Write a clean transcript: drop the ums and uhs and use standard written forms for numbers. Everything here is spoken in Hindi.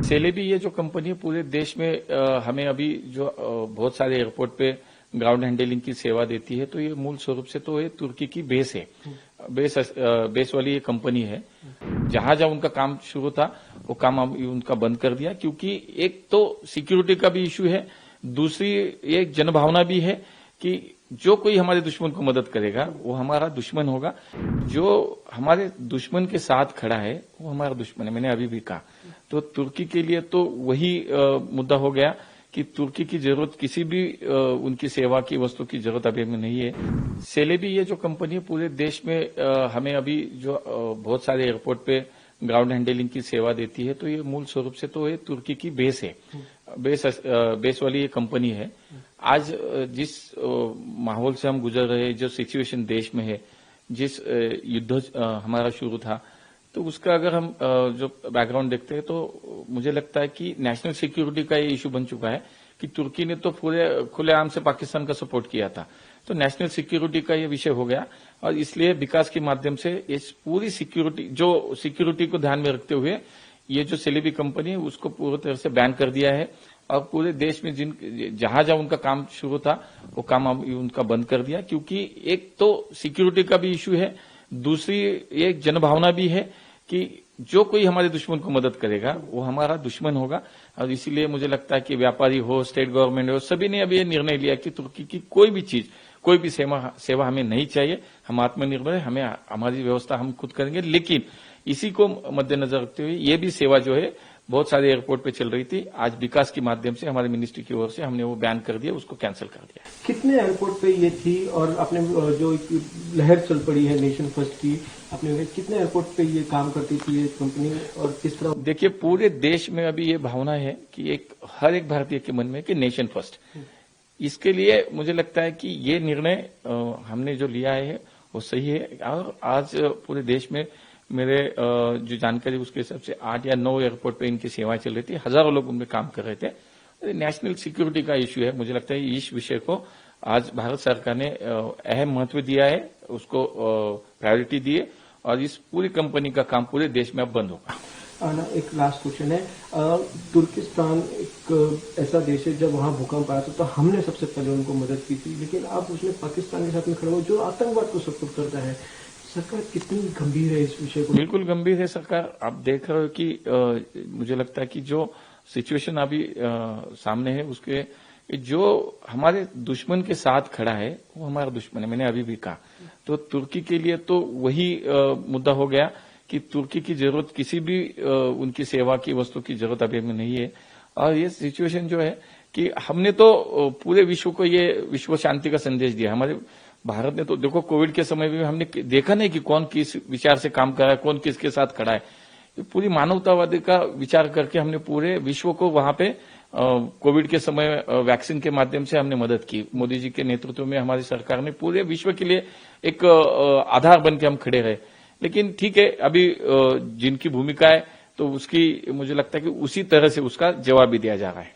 सेलेबी ये जो कंपनी है पूरे देश में हमें अभी जो बहुत सारे एयरपोर्ट पे ग्राउंड हैंडलिंग की सेवा देती है, तो ये मूल स्वरूप से तो ये तुर्की की बेस है। बेस वाली ये कंपनी है। जहां जहां उनका काम शुरू था वो काम उनका बंद कर दिया, क्योंकि एक तो सिक्योरिटी का भी इश्यू है, दूसरी एक जनभावना भी है कि जो कोई हमारे दुश्मन को मदद करेगा वो हमारा दुश्मन होगा। जो हमारे दुश्मन के साथ खड़ा है वो हमारा दुश्मन है, मैंने अभी भी कहा। तो तुर्की के लिए तो वही मुद्दा हो गया कि तुर्की की जरूरत किसी भी उनकी सेवा की वस्तु की जरूरत अभी हमें नहीं है। सेलेबी ये जो कंपनी है पूरे देश में हमें अभी जो बहुत सारे एयरपोर्ट पे ग्राउंड हैंडलिंग की सेवा देती है, तो ये मूल स्वरूप से तो ये तुर्की की बेस है। बेस वाली ये कंपनी है। आज जिस माहौल से हम गुजर रहे हैं, जो सिचुएशन देश में है, जिस युद्ध हमारा शुरू था, तो उसका अगर हम जो बैकग्राउंड देखते हैं तो मुझे लगता है कि नेशनल सिक्योरिटी का ये इशू बन चुका है कि तुर्की ने तो पूरे खुलेआम से पाकिस्तान का सपोर्ट किया था, तो नेशनल सिक्योरिटी का ये विषय हो गया। और इसलिए विकास के माध्यम से इस पूरी सिक्योरिटी को ध्यान में रखते हुए ये जो सेलेबी कंपनी है उसको पूरी तरह से बैन कर दिया है और पूरे देश में जहां जहां उनका काम शुरू था वो काम उनका बंद कर दिया, क्योंकि एक तो सिक्योरिटी का भी इश्यू है, दूसरी एक जनभावना भी है कि जो कोई हमारे दुश्मन को मदद करेगा वो हमारा दुश्मन होगा। और इसीलिए मुझे लगता है कि व्यापारी हो, स्टेट गवर्नमेंट हो, सभी ने अभी ये निर्णय लिया कि तुर्की की कोई भी चीज, कोई भी सेवा हमें नहीं चाहिए। हम आत्मनिर्भर है, हमें हमारी व्यवस्था हम खुद करेंगे। लेकिन इसी को मद्देनजर रखते हुए ये भी सेवा जो है बहुत सारे एयरपोर्ट पे चल रही थी, आज विकास के माध्यम से हमारे मिनिस्ट्री की ओर से हमने वो बैन कर दिया, उसको कैंसिल कर दिया। कितने एयरपोर्ट पे ये थी और आपने जो लहर चल पड़ी है नेशन फर्स्ट की, आपने कितने एयरपोर्ट पे ये काम करती थी ये कंपनी और किस तरह? देखिए, पूरे देश में अभी ये भावना है कि हर एक भारतीय के मन में कि नेशन फर्स्ट। इसके लिए मुझे लगता है कि ये निर्णय हमने जो लिया है वो सही है। और आज पूरे देश में मेरे जो जानकारी उसके हिसाब से 8 या 9 एयरपोर्ट पे इनकी सेवाएं चल रही थी, हजारों लोग उनमें काम कर रहे थे। नेशनल सिक्योरिटी का इश्यू है, मुझे लगता है इस विषय को आज भारत सरकार ने अहम महत्व दिया है, उसको प्रायोरिटी दी है और इस पूरी कंपनी का काम पूरे देश में अब बंद होगा। एक लास्ट क्वेश्चन है, तुर्किस्तान एक ऐसा देश है जब वहां भूकंप आया तो हमने सबसे पहले उनको मदद की थी, लेकिन अब उसने पाकिस्तान के साथ में खड़े हो जो आतंकवाद को सपोर्ट करता है। सरकार कितनी गंभीर है इस विषय को? बिल्कुल गंभीर है सरकार। आप देख रहे हो कि मुझे लगता है कि जो सिचुएशन अभी सामने है उसके जो हमारे दुश्मन के साथ खड़ा है वो हमारा दुश्मन है, मैंने अभी भी कहा। तो तुर्की के लिए तो वही मुद्दा हो गया कि तुर्की की जरूरत किसी भी उनकी सेवा की वस्तु की जरूरत अभी हमें नहीं है। और ये सिचुएशन जो है कि हमने तो पूरे विश्व को ये विश्व शांति का संदेश दिया। हमारे भारत ने तो देखो कोविड के समय में हमने देखा नहीं कि कौन किस विचार से काम कर रहा है, कौन किसके साथ खड़ा है। पूरी मानवतावादी का विचार करके हमने पूरे विश्व को वहां पे कोविड के समय वैक्सीन के माध्यम से हमने मदद की। मोदी जी के नेतृत्व में हमारी सरकार ने पूरे विश्व के लिए एक आधार बन के हम खड़े रहे। लेकिन ठीक है, अभी जिनकी भूमिका है तो उसकी मुझे लगता है कि उसी तरह से उसका जवाब भी दिया जा रहा है।